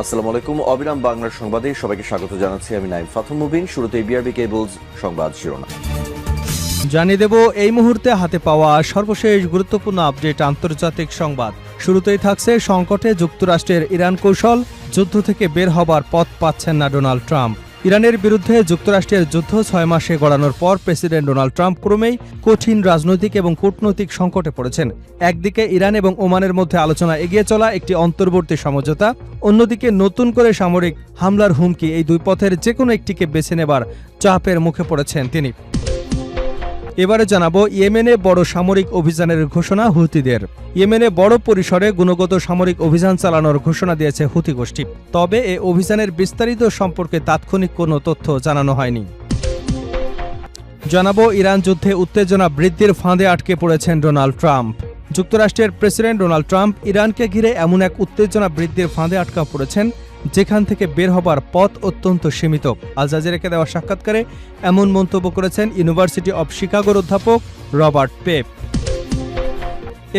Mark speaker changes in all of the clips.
Speaker 1: আসসালামু আলাইকুম। অবিরাম বাংলার সংবাদে সবাইকে স্বাগত জানাচ্ছি। আমি নাইম ফাথুম মুবিন। শুরুতে বিআরবি কেবলস সংবাদ শিরোনাম
Speaker 2: জানিয়ে দেব এই মুহূর্তে হাতে পাওয়া সর্বশেষ গুরুত্বপূর্ণ আপডেট আন্তর্জাতিক সংবাদ। শুরুতেই থাকছে সংকটে যুক্তরাষ্ট্রের ইরান কৌশল, যুদ্ধ থেকে বের হবার পথ পাচ্ছেন না ডোনাল্ড ট্রাম্প। ইরানের বিরুদ্ধে যুক্তরাষ্ট্রের যুদ্ধ ৬ মাসে গড়ানোর পর প্রেসিডেন্ট ডোনাল্ড ট্রাম্প ক্রমেই কঠিন রাজনৈতিক এবং কূটনৈতিক সংকটে পড়েছেন। একদিকে ইরান এবং ওমানের মধ্যে আলোচনা এগিয়ে চলা একটি অন্তর্বর্তী সমঝোতা, অন্যদিকে নতুন করে সামরিক হামলার হুমকি, এই দুই পথের যেকোনো একটিকে বেছে নেবার চাপের মুখে পড়েছেন তিনি। এবারে জানাবো ইয়েমেনে বড় সামরিক অভিযানের ঘোষণা হুতিদের। ইয়েমেনে বড় পরিসরে গুণগত সামরিক অভিযান চালানোর ঘোষণা দিয়েছে হুতি গোষ্ঠী। তবে এ অভিযানের বিস্তারিত সম্পর্কে তাৎক্ষণিক কোনো তথ্য জানানো হয়নি। জানাবো ইরান যুদ্ধে উত্তেজনা বৃদ্ধির ফাঁদে আটকে পড়েছেন ডোনাল্ড ট্রাম্প। যুক্তরাষ্ট্রের প্রেসিডেন্ট ডোনাল্ড ট্রাম্প ইরানকে ঘিরে এমন এক উত্তেজনা বৃদ্ধির ফাঁদে আটকা পড়েছেন যেখান থেকে বের হবার পথ অত্যন্ত সীমিত। আল জাজিরাকে দেওয়া সাক্ষাৎকারে এমন মন্তব্য করেছেন ইউনিভার্সিটি অব শিকাগোর অধ্যাপক রবার্ট পেপ।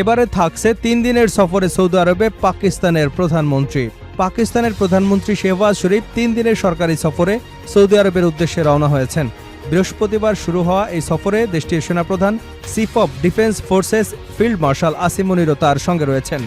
Speaker 2: এবারে থাকছে ৩ দিনের সফরে সৌদি আরবে পাকিস্তানের প্রধানমন্ত্রী। পাকিস্তানের প্রধানমন্ত্রী শেহবাজ শরীফ ৩ দিনের সরকারি সফরে সৌদি আরবের উদ্দেশ্যে রওনা হয়েছেন। বৃহস্পতিবার শুরু হওয়া এই সফরে দেশটির সেনাপ্রধান chief of defence forces field marshal Asim মুনিরও তার সঙ্গে রয়েছেন।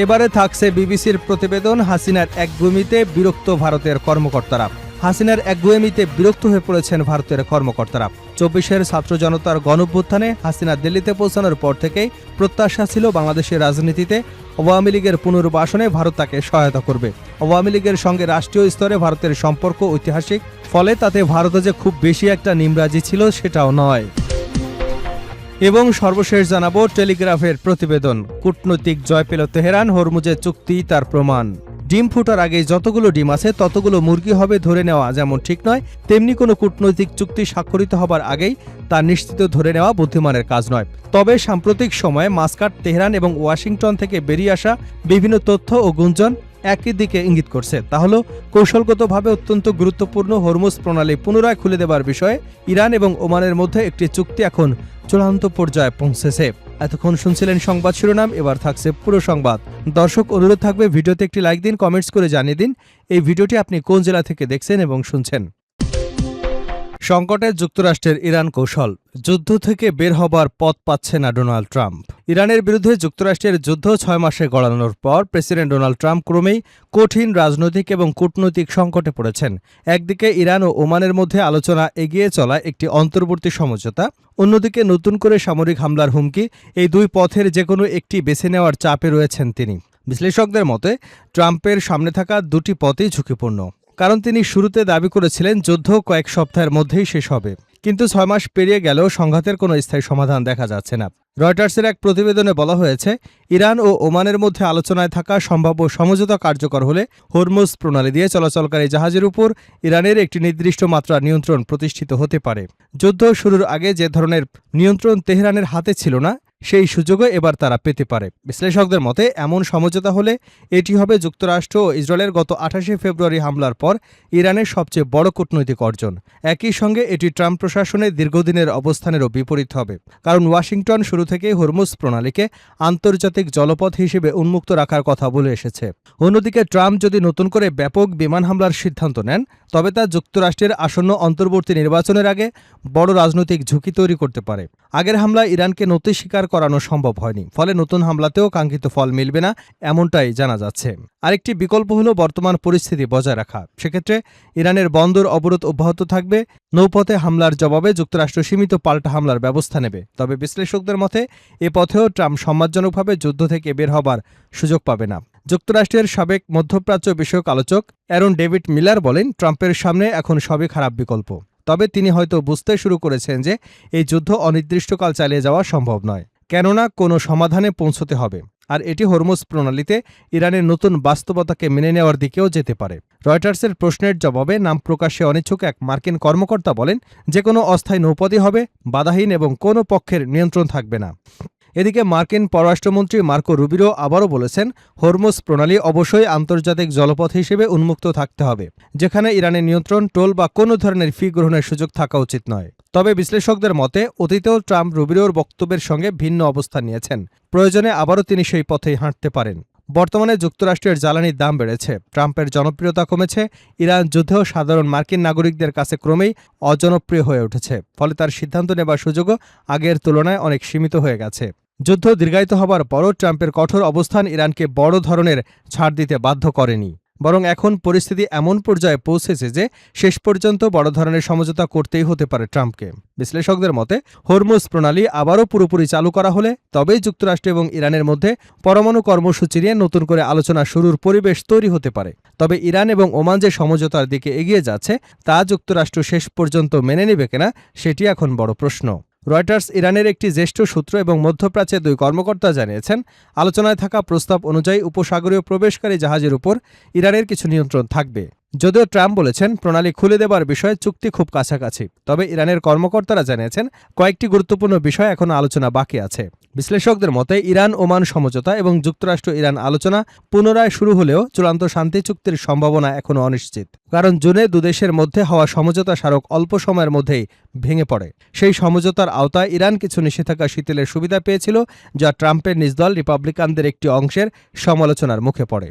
Speaker 2: এবারে থাকছে বিবিসির প্রতিবেদন, হাসিনার একগুঁয়েমিতে বিরক্ত ভারতের কর্মকর্তারা। হাসিনার একগুঁয়েমিতে বিরক্ত হয়ে পড়েছেন ভারতের কর্মকর্তারা। ২৪-এর ছাত্র জনতার গণঅভ্যুত্থানে হাসিনা দিল্লিতে পৌঁছানোর পর থেকেই প্রত্যাশা ছিল বাংলাদেশের রাজনীতিতে আওয়ামী লীগের পুনর্বাসনে ভারত তাকে সহায়তা করবে। আওয়ামী লীগের সঙ্গে রাষ্ট্রীয় স্তরে ভারতের সম্পর্ক ঐতিহাসিক, ফলে তাতে ভারতে যে খুব বেশি একটা নিমরাজি ছিল সেটাও নয়। এবং সর্বশেষ জানাবো টেলিগ্রাফের প্রতিবেদন, কূটনৈতিক জয় পেল তেহরান, হরমুজের চুক্তি তার প্রমাণ। ডিম ফুটার আগে যতগুলো ডিম আছে ততগুলো মুরগি হবে ধরে নেওয়া যেমন ঠিক নয়, তেমনি কোনো কূটনৈতিক চুক্তি স্বাক্ষরিত হবার আগেই তা নিশ্চিত ধরে নেওয়া বুদ্ধিমানের কাজ নয়। তবে সাম্প্রতিক সময়ে মাস্কাট, তেহরান এবং ওয়াশিংটন থেকে বেরিয়ে আসা বিভিন্ন তথ্য ও গুঞ্জন একই দিকে ইঙ্গিত করছে। তা হল কৌশলগতভাবে অত্যন্ত গুরুত্বপূর্ণ হরমুজ প্রণালী পুনরায় খুলে দেবার বিষয়ে ইরান এবং ওমানের মধ্যে একটি চুক্তি এখন চূড়ান্ত পর্যায়ে পৌঁছেছে। এতক্ষণ শুনছিলেন সংবাদ শিরোনাম, এবার থাকছে পুরো সংবাদ। দর্শক, অনুরোধ থাকবে ভিডিওতে একটি লাইক দিন, কমেন্টস করে জানিয়ে দিন এই ভিডিওটি আপনি কোন জেলা থেকে দেখছেন এবং শুনছেন। সংকটে যুক্তরাষ্ট্রের ইরান কৌশল, যুদ্ধ থেকে বের হবার পথ পাচ্ছে না ডোনাল্ড ট্রাম্প। ইরানের বিরুদ্ধে যুক্তরাষ্ট্রের যুদ্ধ ৬ মাসে গড়ানোর পর প্রেসিডেন্ট ডোনাল্ড ট্রাম্প ক্রমেই কঠিন রাজনৈতিক এবং কূটনৈতিক সংকটে পড়েছেন। একদিকে ইরান ও ওমানের মধ্যে আলোচনা এগিয়ে চলা একটি অন্তর্বর্তী সমঝোতা, অন্যদিকে নতুন করে সামরিক হামলার হুমকি, এই দুই পথের যেকোনো একটি বেছে নেওয়ার চাপে রয়েছেন তিনি। বিশ্লেষকদের মতে ট্রাম্পের সামনে থাকা দুটি পথই ঝুঁকিপূর্ণ, কারণ তিনি শুরুতে দাবি করেছিলেন যুদ্ধ কয়েক সপ্তাহের মধ্যেই শেষ হবে, কিন্তু ৬ মাস পেরিয়ে গেলেও সংঘাতের কোনো স্থায়ী সমাধান দেখা যাচ্ছে না। রয়টার্সের এক প্রতিবেদনে বলা হয়েছে, ইরান ও ওমানের মধ্যে আলোচনায় থাকা সম্ভাব্য সমঝোতা কার্যকর হলে হরমুজ প্রণালী দিয়ে চলাচলকারী জাহাজের উপর ইরানের একটি নির্দিষ্ট মাত্রার নিয়ন্ত্রণ প্রতিষ্ঠিত হতে পারে। যুদ্ধ শুরুর আগে যে ধরনের নিয়ন্ত্রণ তেহরানের হাতে ছিল না, সেই সুযোগও এবার তারা পেতে পারে। বিশ্লেষকদের মতে এমন সমঝোতা হলে এটি হবে যুক্তরাষ্ট্র ও ইসরায়েলের গত ২৮শে ফেব্রুয়ারি হামলার পর ইরানের সবচেয়ে বড় কূটনৈতিক অর্জন। একই সঙ্গে এটি ট্রাম্প প্রশাসনের দীর্ঘদিনের অবস্থানেরও বিপরীত হবে, কারণ ওয়াশিংটন শুরু থেকেই হরমুজ প্রণালীকে আন্তর্জাতিক জলপথ হিসেবে উন্মুক্ত রাখার কথা বলে এসেছে। অন্যদিকে ট্রাম্প যদি নতুন করে ব্যাপক বিমান হামলার সিদ্ধান্ত নেন, তবে তা যুক্তরাষ্ট্রের আসন্ন অন্তর্বর্তী নির্বাচনের আগে বড় রাজনৈতিক ঝুঁকি তৈরি করতে পারে। আগের হামলায় ইরানকে নতি স্বীকার করানো সম্ভব হয়নি, ফলে নতুন হামলাতেও কাঙ্ক্ষিত ফল মিলবে না, এমনটাই জানা যাচ্ছে। আরেকটি বিকল্প হল বর্তমান পরিস্থিতি বজায় রাখা। সেক্ষেত্রে ইরানের বন্দর অবরোধ অব্যাহত থাকবে, নৌপথে হামলার জবাবে যুক্তরাষ্ট্র সীমিত পাল্টা হামলার ব্যবস্থা নেবে। তবে বিশ্লেষকদের মতে এ পথেও ট্রাম্প সম্মানজনকভাবে যুদ্ধ থেকে বের হবার সুযোগ পাবে না। যুক্তরাষ্ট্রের সাবেক মধ্যপ্রাচ্য বিষয়ক আলোচক অ্যারন ডেভিড মিলার বলেন, ট্রাম্পের সামনে এখন সবই খারাপ বিকল্প। তবে তিনি হয়তো বুঝতে শুরু করেছেন যে এই যুদ্ধ অনির্দিষ্টকাল চালিয়ে যাওয়া সম্ভব নয়, কেননা কোনো সমাধানে পৌঁছতে হবে, আর এটি হরমুজ প্রণালীতে ইরানের নতুন বাস্তবতাকে মেনে নেওয়ার দিকেও যেতে পারে। রয়টার্সের প্রশ্নের জবাবে নাম প্রকাশে অনিচ্ছুক এক মার্কিন কর্মকর্তা বলেন, যে কোনো অস্থায়ী নৌপথই হবে বাধাহীন এবং কোনো পক্ষের নিয়ন্ত্রণ থাকবে না। এদিকে মার্কিন পররাষ্ট্রমন্ত্রী মার্কো রুবিও আবারও বলেছেন, হরমুজ প্রণালী অবশ্যই আন্তর্জাতিক জলপথ হিসেবে উন্মুক্ত থাকতে হবে, যেখানে ইরানের নিয়ন্ত্রণ, টোল বা কোনো ধরনের ফি গ্রহণের সুযোগ থাকা উচিত নয়। তবে বিশ্লেষকদের মতে অতীতেও ট্রাম্প রুবিওর বক্তব্যের সঙ্গে ভিন্ন অবস্থান নিয়েছেন। প্রয়োজনে আবারও তিনি সেই পথেই হাঁটতে পারেন। বর্তমানে যুক্তরাষ্ট্রের জ্বালানির দাম বেড়েছে, ট্রাম্পের জনপ্রিয়তা কমেছে, ইরান যুদ্ধেও সাধারণ মার্কিন নাগরিকদের কাছে ক্রমেই অজনপ্রিয় হয়ে উঠেছে, ফলে তার সিদ্ধান্ত নেবার সুযোগও আগের তুলনায় অনেক সীমিত হয়ে গেছে। যুদ্ধ দীর্ঘায়িত হবার পরও ট্রাম্পের কঠোর অবস্থান ইরানকে বড় ধরনের ছাড় দিতে বাধ্য করেনি, বরং এখন পরিস্থিতি এমন পর্যায়ে পৌঁছেছে যে শেষ পর্যন্ত বড় ধরনের সমঝোতা করতেই হতে পারে ট্রাম্পকে। বিশ্লেষকদের মতে হরমুজ প্রণালী আবারও পুরোপুরি চালু করা হলে তবেই যুক্তরাষ্ট্র এবং ইরানের মধ্যে পরমাণু কর্মসূচি নিয়ে নতুন করে আলোচনা শুরুর পরিবেশ তৈরি হতে পারে। তবে ইরান এবং ওমান যে সমঝোতার দিকে এগিয়ে যাচ্ছে তা যুক্তরাষ্ট্র শেষ পর্যন্ত মেনে নেবে কিনা সেটি এখন বড় প্রশ্ন। রয়টার্স ইরানের একটি জ্যেষ্ঠ সূত্র এবং মধ্যপ্রাচ্যের 2 কর্মকর্তা জানিয়েছেন, আলোচনায় থাকা প্রস্তাব অনুযায়ী উপসাগরীয় প্রবেশকারী জাহাজের উপর ইরানের কিছু নিয়ন্ত্রণ থাকবে। যদিও ট্রাম্প বলেছেন প্রণালী খুলে দেবার বিষয়ে চুক্তি খুব কাছাকাছি, তবে ইরানের কর্মকর্তারা জানিয়েছেন কয়েকটি গুরুত্বপূর্ণ বিষয় এখনও আলোচনা বাকি আছে। বিশ্লেষকদের মতে ইরান ওমান সমঝোতা এবং যুক্তরাষ্ট্র ইরান আলোচনা পুনরায় শুরু হলেও চূড়ান্ত শান্তি চুক্তির সম্ভাবনা এখনও অনিশ্চিত, কারণ জুনে দুদেশের মধ্যে হওয়া সমঝোতা স্মারক অল্প সময়ের মধ্যেই ভেঙে পড়ে। সেই সমঝোতার আওতায় ইরান কিছু নিষেধাজ্ঞা শিথিলের সুবিধা পেয়েছিল, যা ট্রাম্পের নিজ দল রিপাবলিকানদের একটি অংশের সমালোচনার মুখে পড়ে।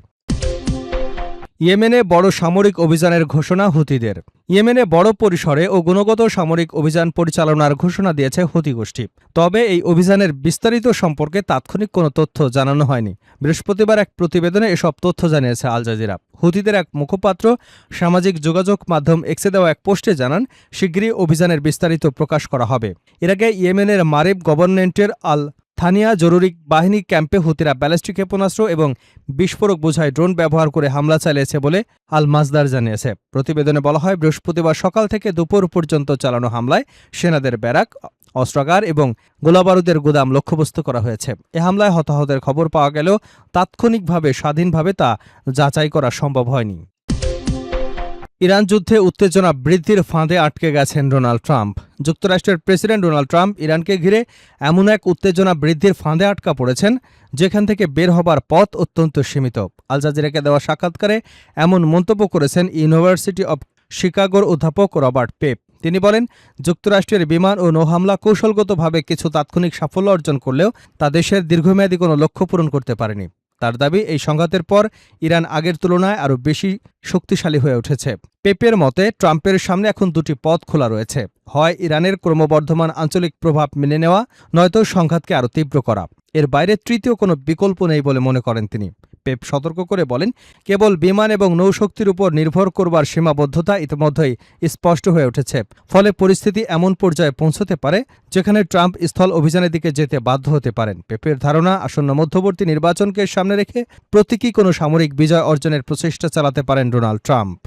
Speaker 2: ইয়েমেনে বড় সামরিক অভিযানের ঘোষণা হুতিদের। ইয়েমেনে বড় পরিসরে ও গুণগত সামরিক অভিযান পরিচালনার ঘোষণা দিয়েছে হুতি গোষ্ঠী। তবে এই অভিযানের বিস্তারিত সম্পর্কে তাৎক্ষণিক কোনো তথ্য জানানো হয়নি। বৃহস্পতিবার এক প্রতিবেদনে এসব তথ্য জানিয়েছে আল জাজিরা। হুতিদের এক মুখপাত্র সামাজিক যোগাযোগ মাধ্যম এক্সে দেওয়া এক পোস্টে জানান, শিগগিরই অভিযানের বিস্তারিত প্রকাশ করা হবে। এর আগে ইয়েমেনের মারিব গভর্নমেন্টের আল থানিয়া জরুরি বাহিনী ক্যাম্পে হুতিরা ব্যালিস্টিক ক্ষেপণাস্ত্র এবং বিস্ফোরক বোঝাই ড্রোন ব্যবহার করে হামলা চালিয়েছে বলে আল মাজদার জানিয়েছে। প্রতিবেদনে বলা হয়, বৃহস্পতিবার সকাল থেকে দুপুর পর্যন্ত চালানো হামলায় সেনাদের ব্যারাক, অস্ত্রাগার এবং গোলাবারুদের গুদাম লক্ষ্যবস্তু করা হয়েছে। এ হামলায় হতাহতের খবর পাওয়া গেলেও তাৎক্ষণিকভাবে স্বাধীনভাবে তা যাচাই করা সম্ভব হয়নি। ইরান যুদ্ধে উত্তেজনা বৃদ্ধির ফাঁদে আটকে গেছেন ডোনাল্ড ট্রাম্প। যুক্তরাষ্ট্রের প্রেসিডেন্ট ডোনাল্ড ট্রাম্প ইরানকে ঘিরে এমন এক উত্তেজনা বৃদ্ধির ফাঁদে আটকা পড়েছেন যেখান থেকে বের হবার পথ অত্যন্ত সীমিত। আল জাজিরাকে দেওয়া সাক্ষাৎকারে এমন মন্তব্য করেছেন ইউনিভার্সিটি অব শিকাগোর অধ্যাপক রবার্ট পেপ। তিনি বলেন, যুক্তরাষ্ট্রের বিমান ও নৌহামলা কৌশলগতভাবে কিছু তাৎক্ষণিক সাফল্য অর্জন করলেও তা দেশের দীর্ঘমেয়াদী কোনো লক্ষ্য পূরণ করতে পারেনি। তার দাবি, এই সংঘাতের পর ইরান আগের তুলনায় আরও বেশি শক্তিশালী হয়ে উঠেছে। পেপের মতে ট্রাম্পের সামনে এখন 2টি পথ খোলা রয়েছে, হয় ইরানের ক্রমবর্ধমান আঞ্চলিক প্রভাব মেনে নেওয়া, নয়তো সংঘাতকে আরও তীব্র করা। এর বাইরে তৃতীয় কোনো বিকল্প নেই বলে মনে করেন তিনি। পেপ সতর্ক করে বলেন, কেবল বিমান এবং নৌশক্তির উপর নির্ভর করবার সীমাবদ্ধতা ইতিমধ্যেই স্পষ্ট হয়ে উঠেছে। ফলে পরিস্থিতি এমন পর্যায়ে পৌঁছতে পারে যেখানে ট্রাম্প স্থল অভিযানের দিকে যেতে বাধ্য হতে পারেন। পেপের ধারণা, আসন্ন মধ্যবর্তী নির্বাচনকে সামনে রেখে প্রতীকী কোনো সামরিক বিজয় অর্জনের প্রচেষ্টা চালাতে পারেন ডোনাল্ড ট্রাম্প।